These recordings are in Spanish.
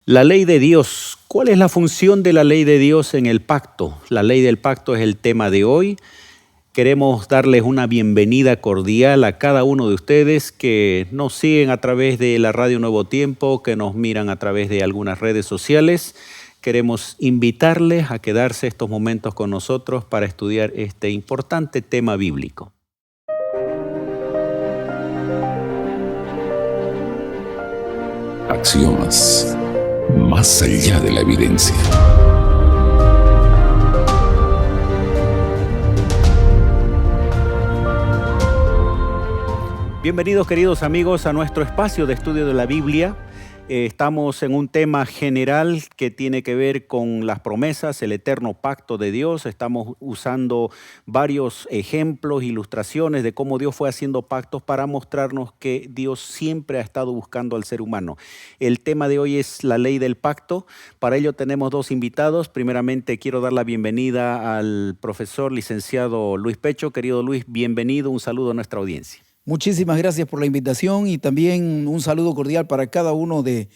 La ley de Dios. ¿Cuál es la función de la ley de Dios en el pacto? La ley del pacto es el tema de hoy. Queremos darles una bienvenida cordial a cada uno de ustedes que nos siguen a través de la Radio Nuevo Tiempo, que nos miran a través de algunas redes sociales. Queremos invitarles a quedarse estos momentos con nosotros para estudiar este importante tema bíblico. Axiomas, más allá de la evidencia. Bienvenidos, queridos amigos, a nuestro espacio de estudio de la Biblia. Estamos en un tema general que tiene que ver con las promesas, el eterno pacto de Dios. Estamos usando varios ejemplos, ilustraciones de cómo Dios fue haciendo pactos para mostrarnos que Dios siempre ha estado buscando al ser humano. El tema de hoy es la ley del pacto. Para ello tenemos dos invitados. Primeramente quiero dar la bienvenida al profesor licenciado Luis Pecho. Querido Luis, bienvenido. Un saludo a nuestra audiencia. Muchísimas gracias por la invitación y también un saludo cordial para cada uno de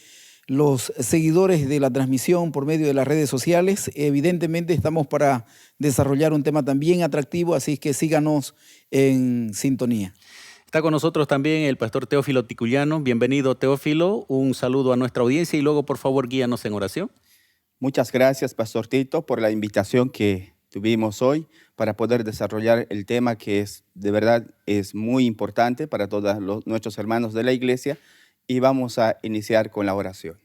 los seguidores de la transmisión por medio de las redes sociales. Evidentemente estamos para desarrollar un tema también atractivo, así que síganos en sintonía. Está con nosotros también el pastor Teófilo Ticullano. Bienvenido, Teófilo. Un saludo a nuestra audiencia y luego, por favor, guíanos en oración. Muchas gracias, Pastor Tito, por la invitación que tuvimos hoy para poder desarrollar el tema que de verdad es muy importante para todos nuestros hermanos de la iglesia, y vamos a iniciar con la oración.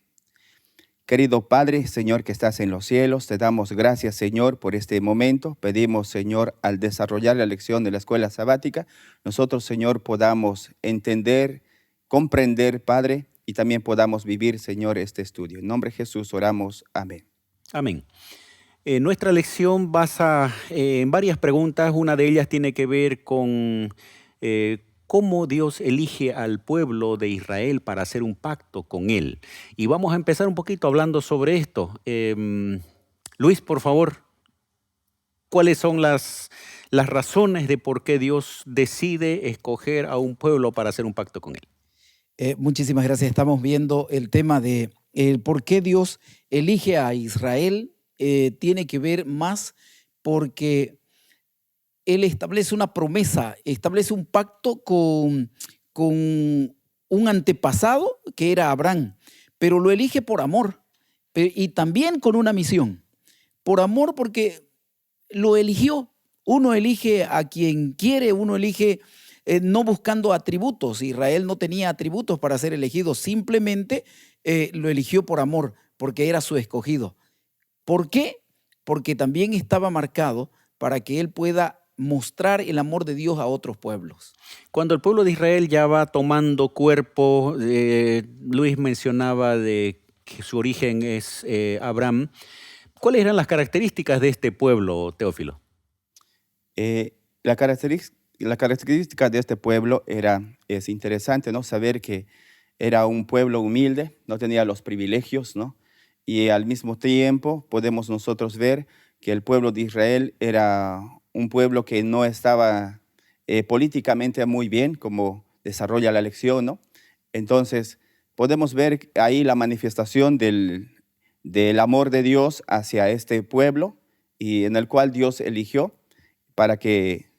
Querido Padre, Señor que estás en los cielos, te damos gracias, Señor, por este momento. Pedimos, Señor, al desarrollar la lección de la escuela sabática, nosotros, Señor, podamos entender, comprender, Padre, y también podamos vivir, Señor, este estudio. En nombre de Jesús oramos. Amén. Amén. Nuestra lección basa en varias preguntas. Una de ellas tiene que ver con cómo Dios elige al pueblo de Israel para hacer un pacto con él. Y vamos a empezar un poquito hablando sobre esto. Luis, por favor, ¿cuáles son las razones de por qué Dios decide escoger a un pueblo para hacer un pacto con él? Muchísimas gracias. Estamos viendo el tema de por qué Dios elige a Israel. Tiene que ver más porque Él establece una promesa, establece un pacto con un antepasado que era Abraham, pero lo elige por amor y también con una misión. Por amor porque lo eligió. Uno elige a quien quiere, uno elige no buscando atributos. Israel no tenía atributos para ser elegido, simplemente lo eligió por amor, porque era su escogido. ¿Por qué? Porque también estaba marcado para que él pueda mostrar el amor de Dios a otros pueblos. Cuando el pueblo de Israel ya va tomando cuerpo, Luis mencionaba de que su origen es Abraham. ¿Cuáles eran las características de este pueblo, Teófilo? La característica de este pueblo es interesante, ¿no? Saber que era un pueblo humilde, no tenía los privilegios, ¿no? Y al mismo tiempo podemos nosotros ver que el pueblo de Israel era un pueblo que no estaba políticamente muy bien, como desarrolla la lección, ¿no? Entonces podemos ver ahí la manifestación del amor de Dios hacia este pueblo, y en el cual Dios eligió para que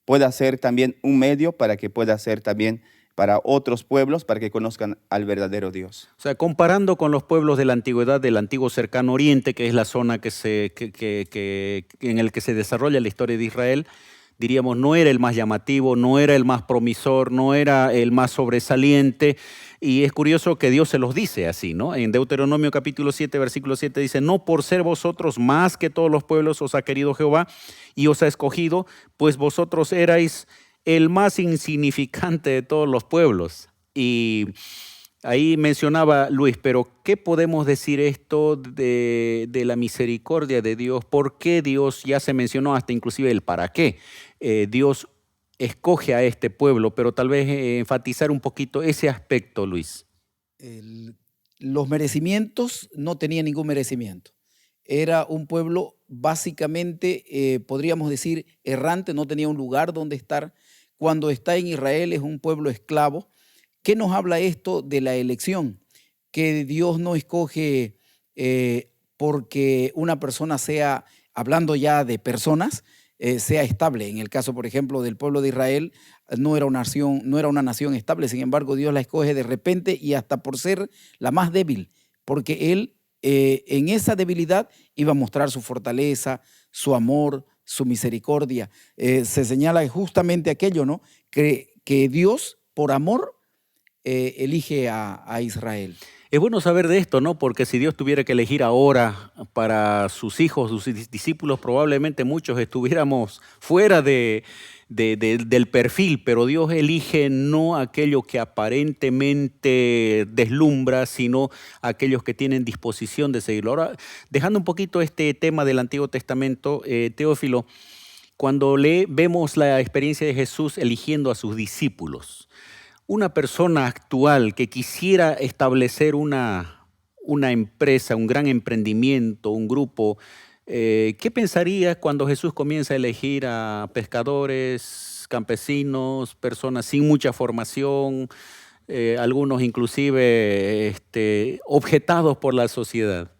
pueda ser también un medio, para que pueda ser también para otros pueblos, para que conozcan al verdadero Dios. O sea, comparando con los pueblos de la antigüedad, del antiguo cercano oriente, que es la zona en el que se desarrolla la historia de Israel, diríamos, no era el más llamativo, no era el más promisor, no era el más sobresaliente. Y es curioso que Dios se los dice así, ¿no? En Deuteronomio capítulo 7, versículo 7 dice: no por ser vosotros más que todos los pueblos os ha querido Jehová y os ha escogido, pues vosotros erais el más insignificante de todos los pueblos. Y ahí mencionaba Luis, pero ¿qué podemos decir esto de la misericordia de Dios? ¿Por qué Dios, ya se mencionó hasta inclusive el para qué, Dios escoge a este pueblo, pero tal vez enfatizar un poquito ese aspecto, Luis? Los merecimientos, no tenía ningún merecimiento. Era un pueblo básicamente, podríamos decir, errante, no tenía un lugar donde estar. Cuando está en Israel es un pueblo esclavo. ¿Qué nos habla esto de la elección? que Dios no escoge porque una persona sea, hablando ya de personas, sea estable. En el caso, por ejemplo, del pueblo de Israel, no era una nación estable. Sin embargo, Dios la escoge de repente y hasta por ser la más débil, porque Él en esa debilidad iba a mostrar su fortaleza, su amor, su misericordia. Se señala justamente aquello, ¿no? Que Dios, por amor, elige a Israel. Es bueno saber de esto, ¿no? Porque si Dios tuviera que elegir ahora para sus hijos, sus discípulos, probablemente muchos estuviéramos fuera del perfil, pero Dios elige no aquello que aparentemente deslumbra, sino aquellos que tienen disposición de seguirlo. Ahora, dejando un poquito este tema del Antiguo Testamento, Teófilo, cuando vemos la experiencia de Jesús eligiendo a sus discípulos, una persona actual que quisiera establecer una empresa, un gran emprendimiento, un grupo, ¿qué pensaría cuando Jesús comienza a elegir a pescadores, campesinos, personas sin mucha formación, algunos inclusive objetados por la sociedad?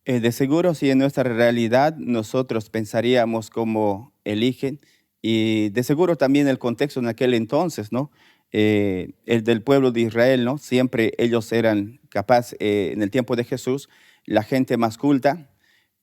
De seguro, si en nuestra realidad nosotros pensaríamos cómo eligen, y de seguro también el contexto en aquel entonces, ¿no? El del pueblo de Israel, ¿no? Siempre ellos eran capaces, en el tiempo de Jesús, la gente más culta,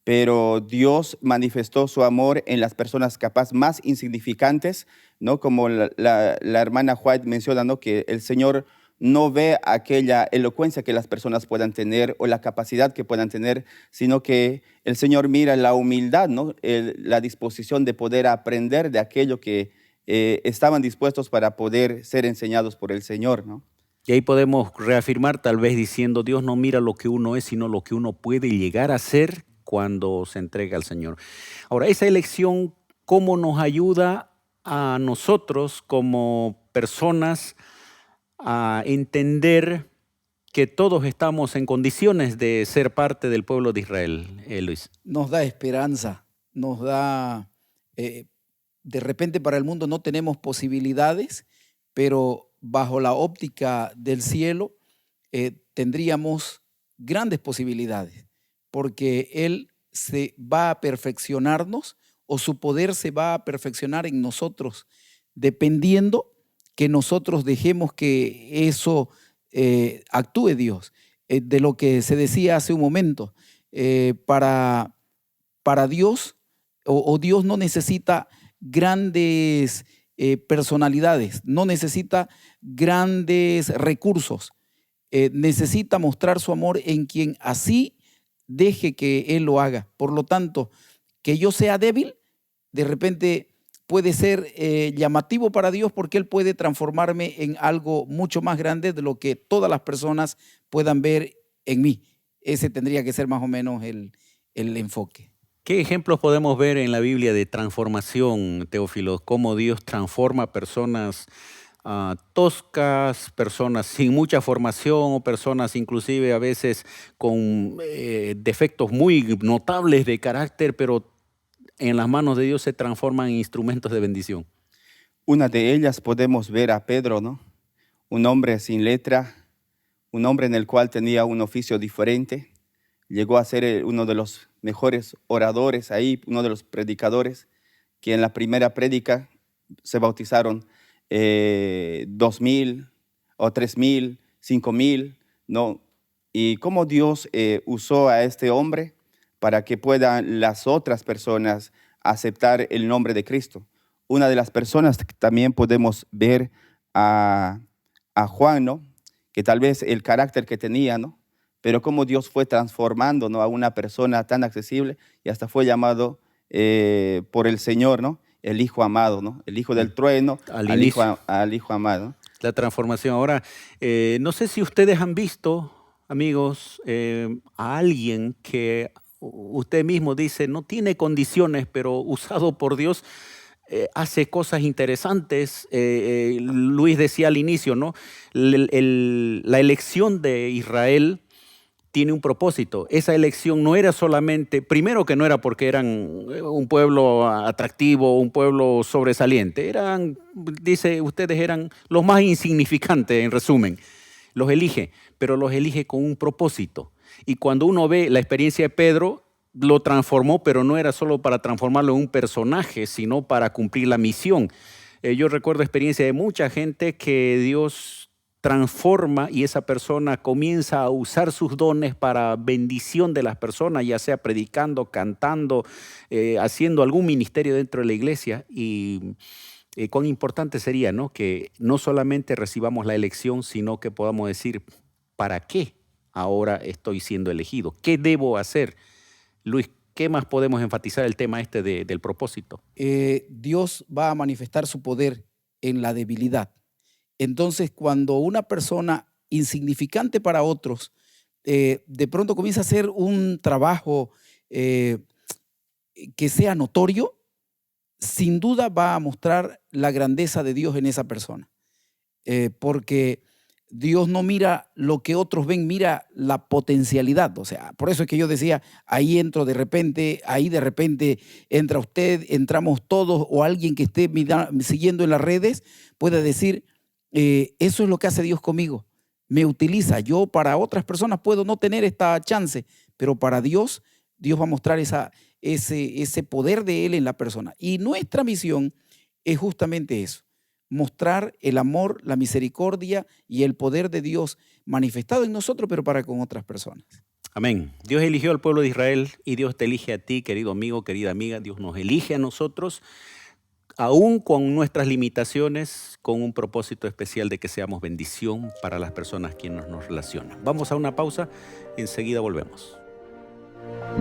pero Dios manifestó su amor en las personas capaz más insignificantes, ¿no? Como la hermana White menciona, ¿no? Que el Señor no ve aquella elocuencia que las personas puedan tener o la capacidad que puedan tener, sino que el Señor mira la humildad, ¿no? La disposición de poder aprender de aquello que estaban dispuestos para poder ser enseñados por el Señor, ¿no? Y ahí podemos reafirmar tal vez diciendo, Dios no mira lo que uno es, sino lo que uno puede llegar a ser cuando se entrega al Señor. Ahora, esa elección, ¿cómo nos ayuda a nosotros como personas a entender que todos estamos en condiciones de ser parte del pueblo de Israel, Luis? Nos da esperanza, nos da, de repente para el mundo no tenemos posibilidades, pero bajo la óptica del cielo tendríamos grandes posibilidades, porque Él se va a perfeccionarnos o su poder se va a perfeccionar en nosotros, dependiendo que nosotros dejemos que eso actúe Dios. De lo que se decía hace un momento, para Dios o Dios no necesita grandes personalidades, no necesita grandes recursos, necesita mostrar su amor en quien así deje que Él lo haga. Por lo tanto, que yo sea débil, de repente puede ser llamativo para Dios porque Él puede transformarme en algo mucho más grande de lo que todas las personas puedan ver en mí. Ese tendría que ser más o menos el enfoque. ¿Qué ejemplos podemos ver en la Biblia de transformación, Teófilo? ¿Cómo Dios transforma personas toscas, personas sin mucha formación o personas inclusive a veces con defectos muy notables de carácter, pero en las manos de Dios se transforman en instrumentos de bendición? Una de ellas podemos ver a Pedro, ¿no? Un hombre sin letra, un hombre en el cual tenía un oficio diferente, llegó a ser uno de los mejores oradores ahí, uno de los predicadores, que en la primera prédica se bautizaron 2,000 o 3,000, 5,000, ¿no? Y cómo Dios usó a este hombre para que puedan las otras personas aceptar el nombre de Cristo. Una de las personas que también podemos ver a Juan, ¿no? Que tal vez el carácter que tenía, ¿no? Pero cómo Dios fue transformando, ¿no? A una persona tan accesible y hasta fue llamado por el Señor, ¿no? El Hijo amado, ¿no? El Hijo del trueno, al hijo amado. La transformación. Ahora, no sé si ustedes han visto, amigos, a alguien que usted mismo dice no tiene condiciones, pero usado por Dios hace cosas interesantes. Luis decía al inicio, ¿no? La elección de Israel tiene un propósito. Esa elección no era solamente, primero que no era porque eran un pueblo atractivo, un pueblo sobresaliente. Dice, ustedes eran los más insignificantes, en resumen. los elige, pero los elige con un propósito. Y cuando uno ve la experiencia de Pedro, lo transformó, pero no era solo para transformarlo en un personaje, sino para cumplir la misión. Yo recuerdo experiencia de mucha gente que Dios transforma y esa persona comienza a usar sus dones para bendición de las personas, ya sea predicando, cantando, haciendo algún ministerio dentro de la iglesia. Y cuán importante sería, ¿no?, que no solamente recibamos la elección, sino que podamos decir, ¿para qué ahora estoy siendo elegido? ¿Qué debo hacer? Luis, ¿qué más podemos enfatizar el tema del propósito? Dios va a manifestar su poder en la debilidad. Entonces, cuando una persona insignificante para otros, de pronto comienza a hacer un trabajo que sea notorio, sin duda va a mostrar la grandeza de Dios en esa persona. Porque Dios no mira lo que otros ven, mira la potencialidad. O sea, por eso es que yo decía, ahí entro de repente, ahí de repente entra usted, entramos todos, o alguien que esté siguiendo en las redes puede decir, eso es lo que hace Dios conmigo. Me utiliza. Yo para otras personas puedo no tener esta chance, pero para Dios, Dios va a mostrar ese poder de Él en la persona. Y nuestra misión es justamente eso. Mostrar el amor, la misericordia y el poder de Dios manifestado en nosotros, pero para con otras personas. Amén. Dios eligió al pueblo de Israel y Dios te elige a ti, querido amigo, querida amiga. Dios nos elige a nosotros, aún con nuestras limitaciones, con un propósito especial de que seamos bendición para las personas quienes nos relacionan. Vamos a una pausa, enseguida volvemos.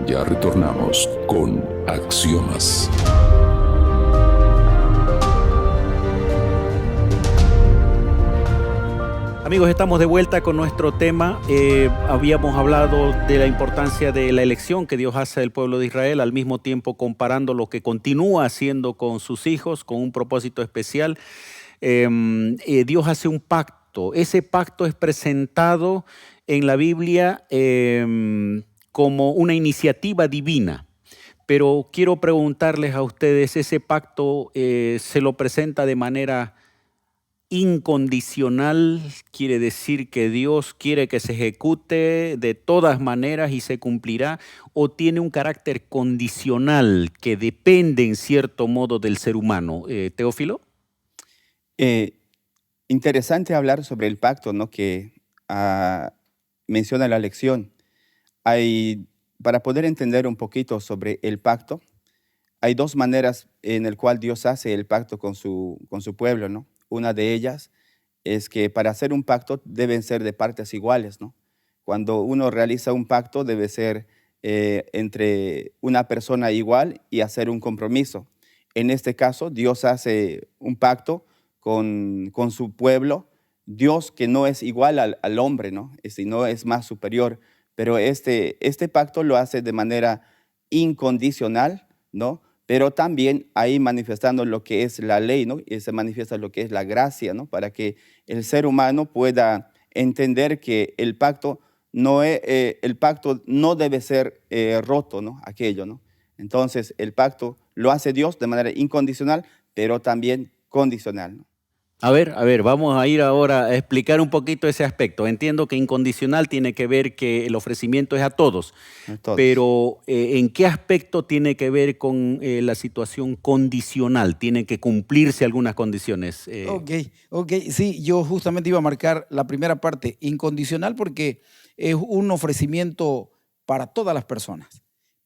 Ya retornamos con Axiomas. Amigos, estamos de vuelta con nuestro tema. Habíamos hablado de la importancia de la elección que Dios hace del pueblo de Israel, al mismo tiempo comparando lo que continúa haciendo con sus hijos, con un propósito especial. Dios hace un pacto. Ese pacto es presentado en la Biblia como una iniciativa divina. Pero quiero preguntarles a ustedes, ¿ese pacto se lo presenta de manera incondicional? Quiere decir que Dios quiere que se ejecute de todas maneras y se cumplirá, o tiene un carácter condicional que depende en cierto modo del ser humano. Teófilo. Interesante hablar sobre el pacto, ¿no?, que menciona la lección. Para poder entender un poquito sobre el pacto, hay dos maneras en las cuales Dios hace el pacto con su pueblo, ¿no? Una de ellas es que para hacer un pacto deben ser de partes iguales, ¿no? Cuando uno realiza un pacto debe ser entre una persona igual y hacer un compromiso. En este caso, Dios hace un pacto con su pueblo, Dios que no es igual al hombre, ¿no?, sino es más superior, pero este pacto lo hace de manera incondicional, ¿no?, pero también ahí manifestando lo que es la ley, ¿no?, y se manifiesta lo que es la gracia, ¿no?, para que el ser humano pueda entender que el pacto no debe ser roto, ¿no?, aquello, ¿no? Entonces, el pacto lo hace Dios de manera incondicional, pero también condicional, ¿no? A ver, vamos a ir ahora a explicar un poquito ese aspecto. Entiendo que incondicional tiene que ver que el ofrecimiento es a todos, pero ¿en qué aspecto tiene que ver con la situación condicional? ¿Tienen que cumplirse algunas condiciones? Ok, sí, yo justamente iba a marcar la primera parte, incondicional, porque es un ofrecimiento para todas las personas,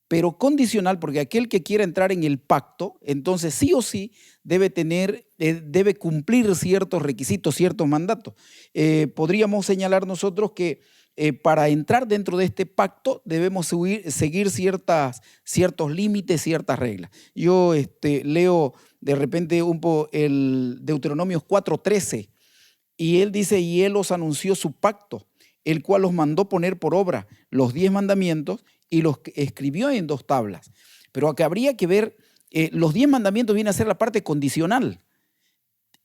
pero condicional porque aquel que quiera entrar en el pacto, entonces sí o sí debe cumplir ciertos requisitos, ciertos mandatos. Podríamos señalar nosotros que para entrar dentro de este pacto debemos seguir ciertos límites, ciertas reglas. Yo leo de repente el Deuteronomios 4:13 y él dice, y él os anunció su pacto, el cual os mandó poner por obra los 10 mandamientos y los escribió en 2 tablas. Pero acá habría que ver, los 10 mandamientos vienen a ser la parte condicional.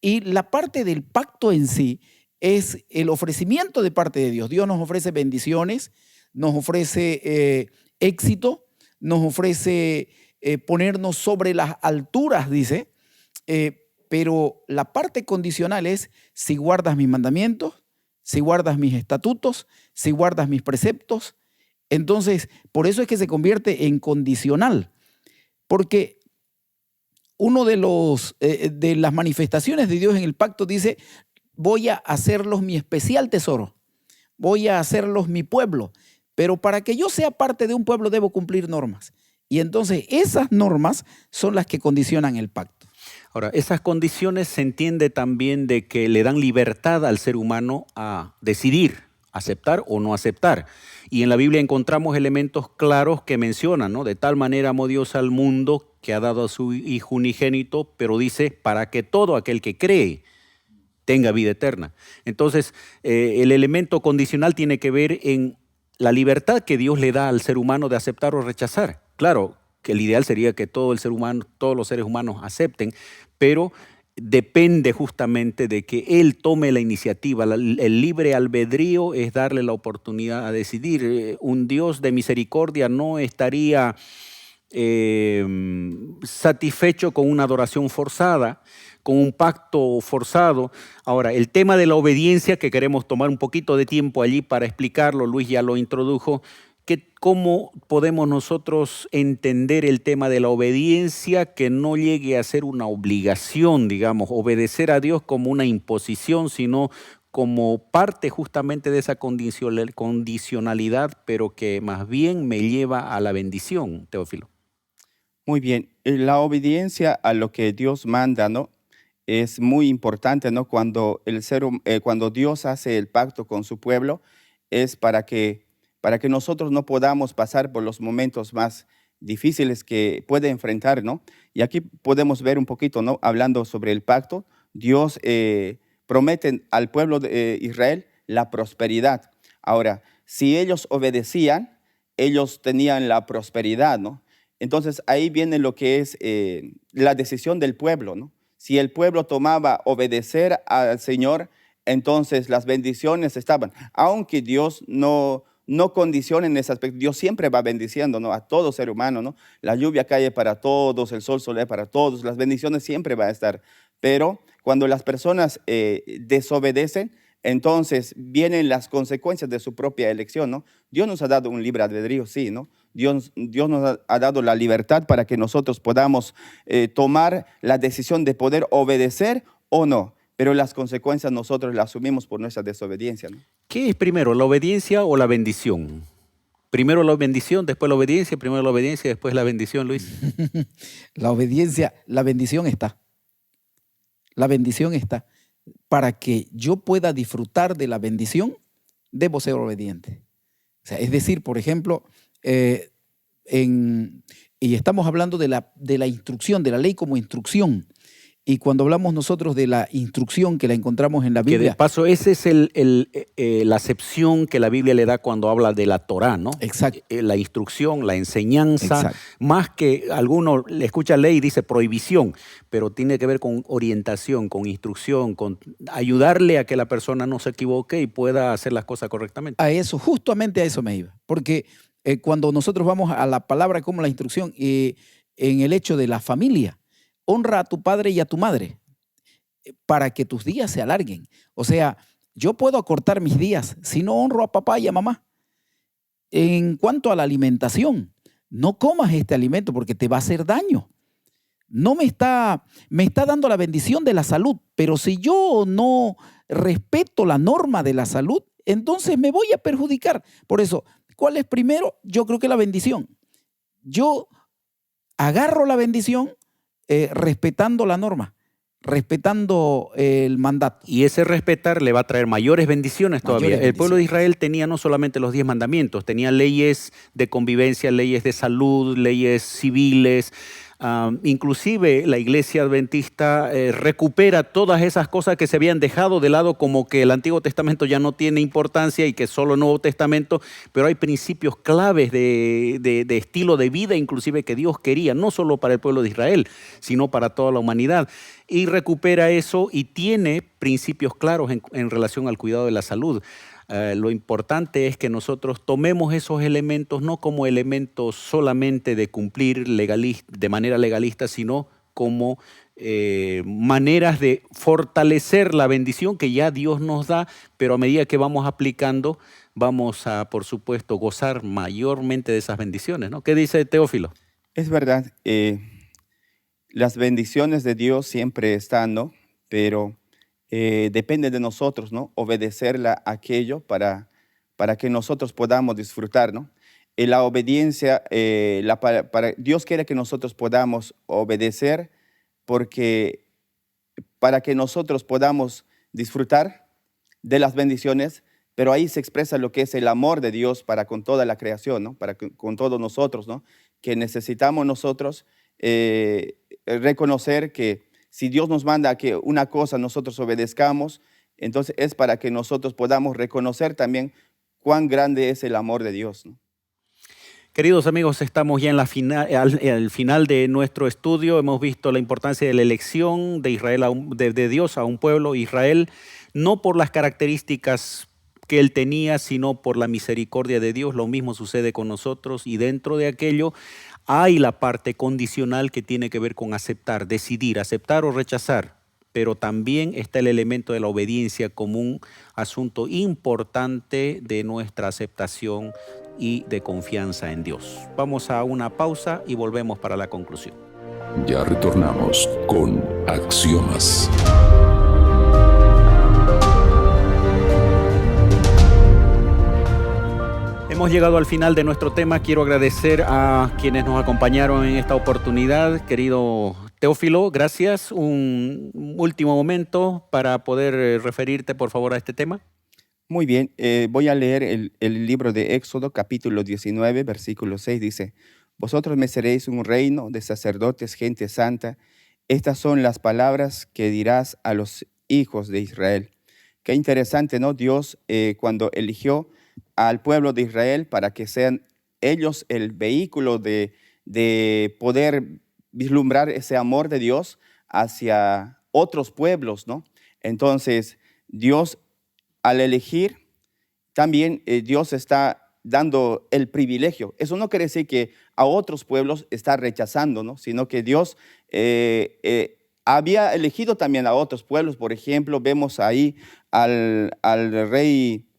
Y la parte del pacto en sí es el ofrecimiento de parte de Dios. Dios nos ofrece bendiciones, nos ofrece éxito, nos ofrece ponernos sobre las alturas, dice. Pero la parte condicional es si guardas mis mandamientos, si guardas mis estatutos, si guardas mis preceptos. Entonces, por eso es que se convierte en condicional, porque uno de las manifestaciones de Dios en el pacto dice, voy a hacerlos mi especial tesoro, voy a hacerlos mi pueblo, pero para que yo sea parte de un pueblo debo cumplir normas. Y entonces esas normas son las que condicionan el pacto. Ahora, esas condiciones se entiende también de que le dan libertad al ser humano a decidir, aceptar o no aceptar. Y en la Biblia encontramos elementos claros que mencionan, ¿no? De tal manera amó Dios al mundo que ha dado a su Hijo unigénito, pero dice, para que todo aquel que cree tenga vida eterna. Entonces, el elemento condicional tiene que ver en la libertad que Dios le da al ser humano de aceptar o rechazar. Claro, que el ideal sería que todo el ser humano, todos los seres humanos acepten, pero depende justamente de que Él tome la iniciativa. El libre albedrío es darle la oportunidad a decidir. Un Dios de misericordia no estaría satisfecho con una adoración forzada, con un pacto forzado. Ahora, el tema de la obediencia, que queremos tomar un poquito de tiempo allí para explicarlo, Luis ya lo introdujo. ¿Cómo podemos nosotros entender el tema de la obediencia que no llegue a ser una obligación, digamos, obedecer a Dios como una imposición, sino como parte justamente de esa condicionalidad, pero que más bien me lleva a la bendición, Teófilo? Muy bien, la obediencia a lo que Dios manda, ¿no? Es muy importante, ¿no? Cuando cuando Dios hace el pacto con su pueblo, es para que nosotros no podamos pasar por los momentos más difíciles que puede enfrentar, ¿no? Y aquí podemos ver un poquito, ¿no? Hablando sobre el pacto, Dios promete al pueblo de Israel la prosperidad. Ahora, si ellos obedecían, ellos tenían la prosperidad, ¿no? Entonces ahí viene lo que es la decisión del pueblo, ¿no? Si el pueblo tomaba obedecer al Señor, entonces las bendiciones estaban. Aunque Dios no condiciona en ese aspecto, Dios siempre va bendiciendo, ¿no? A todo ser humano, ¿no? La lluvia cae para todos, el sol sale para todos, las bendiciones siempre van a estar. Pero cuando las personas desobedecen, entonces vienen las consecuencias de su propia elección, ¿no? Dios nos ha dado un libre albedrío, sí, ¿no? Dios nos ha dado la libertad para que nosotros podamos tomar la decisión de poder obedecer o no, pero las consecuencias nosotros las asumimos por nuestra desobediencia, ¿no? ¿Qué es primero, la obediencia o la bendición? Primero la bendición, después la obediencia, primero la obediencia, después la bendición, Luis. La obediencia, la bendición está. La bendición está. Para que yo pueda disfrutar de la bendición, debo ser obediente. O sea, es decir, por ejemplo, y estamos hablando de la instrucción, de la ley como instrucción. Y cuando hablamos nosotros de la instrucción que la encontramos en la Biblia. Que de paso, esa es la acepción que la Biblia le da cuando habla de la Torá, ¿no? Exacto. La instrucción, la enseñanza, Exacto. Más que alguno le escucha ley y dice prohibición, pero tiene que ver con orientación, con instrucción, con ayudarle a que la persona no se equivoque y pueda hacer las cosas correctamente. A eso, justamente a eso me iba. Porque cuando nosotros vamos a la palabra como la instrucción, en el hecho de la familia, honra a tu padre y a tu madre para que tus días se alarguen. O sea, yo puedo acortar mis días si no honro a papá y a mamá. En cuanto a la alimentación, no comas este alimento porque te va a hacer daño. No me está dando la bendición de la salud, pero si yo no respeto la norma de la salud, entonces me voy a perjudicar. Por eso, ¿cuál es primero? Yo creo que la bendición. Yo agarro la bendición respetando la norma, respetando el mandato. Y ese respetar le va a traer mayores bendiciones todavía. El pueblo de Israel tenía no solamente los 10 mandamientos, tenía leyes de convivencia, leyes de salud, leyes civiles. Inclusive la iglesia adventista recupera todas esas cosas que se habían dejado de lado, como que el Antiguo Testamento ya no tiene importancia y que solo el Nuevo Testamento, pero hay principios claves de estilo de vida inclusive que Dios quería, no solo para el pueblo de Israel, sino para toda la humanidad. Y recupera eso y tiene principios claros en relación al cuidado de la salud. Lo importante es que nosotros tomemos esos elementos no como elementos solamente de cumplir de manera legalista, sino como maneras de fortalecer la bendición que ya Dios nos da, pero a medida que vamos aplicando, vamos a, por supuesto, gozar mayormente de esas bendiciones, ¿no? ¿Qué dice Teófilo? Es verdad, las bendiciones de Dios siempre están, ¿no? Pero depende de nosotros, ¿no? Obedecerla a aquello para que nosotros podamos disfrutar, ¿no? La obediencia, Dios quiere que nosotros podamos obedecer porque para que nosotros podamos disfrutar de las bendiciones, pero ahí se expresa lo que es el amor de Dios para con toda la creación, ¿no? Con todos nosotros, ¿no? Que necesitamos nosotros reconocer que si Dios nos manda a que una cosa nosotros obedezcamos, entonces es para que nosotros podamos reconocer también cuán grande es el amor de Dios, ¿no? Queridos amigos, estamos ya en al final de nuestro estudio. Hemos visto la importancia de la elección de Israel, de Dios a un pueblo, Israel, no por las características que él tenía, sino por la misericordia de Dios. Lo mismo sucede con nosotros, y dentro de aquello hay la parte condicional que tiene que ver con aceptar, decidir, aceptar o rechazar. Pero también está el elemento de la obediencia como un asunto importante de nuestra aceptación y de confianza en Dios. Vamos a una pausa y volvemos para la conclusión. Ya retornamos con Axiomas. Hemos llegado al final de nuestro tema. Quiero agradecer a quienes nos acompañaron en esta oportunidad. Querido Teófilo, gracias. Un último momento para poder referirte, por favor, a este tema. Muy bien, voy a leer el libro de Éxodo, capítulo 19, versículo 6, dice: vosotros me seréis un reino de sacerdotes, gente santa. Estas son las palabras que dirás a los hijos de Israel. Qué interesante, ¿no? Dios, cuando eligió al pueblo de Israel para que sean ellos el vehículo de poder vislumbrar ese amor de Dios hacia otros pueblos, ¿no? Entonces, Dios, al elegir, también Dios está dando el privilegio. Eso no quiere decir que a otros pueblos está rechazando, ¿no? Sino que Dios había elegido también a otros pueblos. Por ejemplo, vemos ahí al rey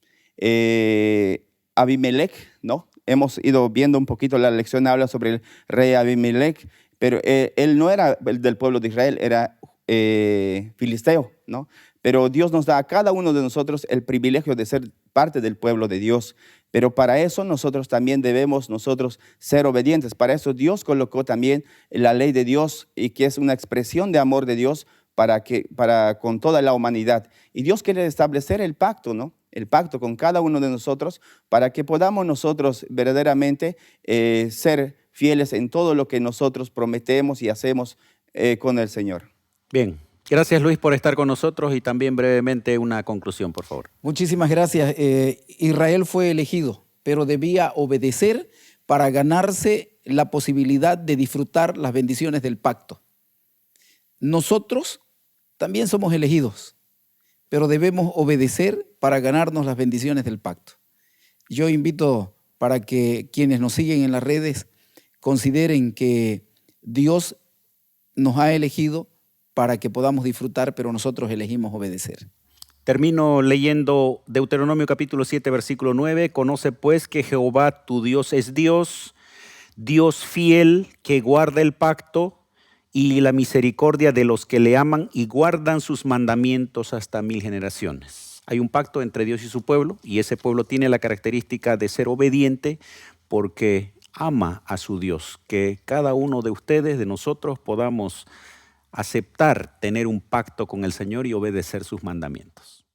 Abimelech, ¿no? Hemos ido viendo un poquito la lección, habla sobre el rey Abimelech, pero él no era del pueblo de Israel, era filisteo, ¿no? Pero Dios nos da a cada uno de nosotros el privilegio de ser parte del pueblo de Dios. Pero para eso nosotros también debemos ser obedientes. Para eso Dios colocó también la ley de Dios, y que es una expresión de amor de Dios para con toda la humanidad. Y Dios quiere establecer el pacto, ¿no? El pacto con cada uno de nosotros para que podamos nosotros verdaderamente ser fieles en todo lo que nosotros prometemos y hacemos con el Señor. Bien. Gracias, Luis, por estar con nosotros, y también brevemente una conclusión, por favor. Muchísimas gracias. Israel fue elegido, pero debía obedecer para ganarse la posibilidad de disfrutar las bendiciones del pacto. Nosotros también somos elegidos, pero debemos obedecer para ganarnos las bendiciones del pacto. Yo invito para que quienes nos siguen en las redes consideren que Dios nos ha elegido para que podamos disfrutar, pero nosotros elegimos obedecer. Termino leyendo Deuteronomio capítulo 7, versículo 9. Conoce pues que Jehová tu Dios es Dios, Dios fiel, que guarda el pacto y la misericordia de los que le aman y guardan sus mandamientos hasta 1000 generaciones. Hay un pacto entre Dios y su pueblo, y ese pueblo tiene la característica de ser obediente porque ama a su Dios. Que cada uno de ustedes, de nosotros, podamos aceptar tener un pacto con el Señor y obedecer sus mandamientos.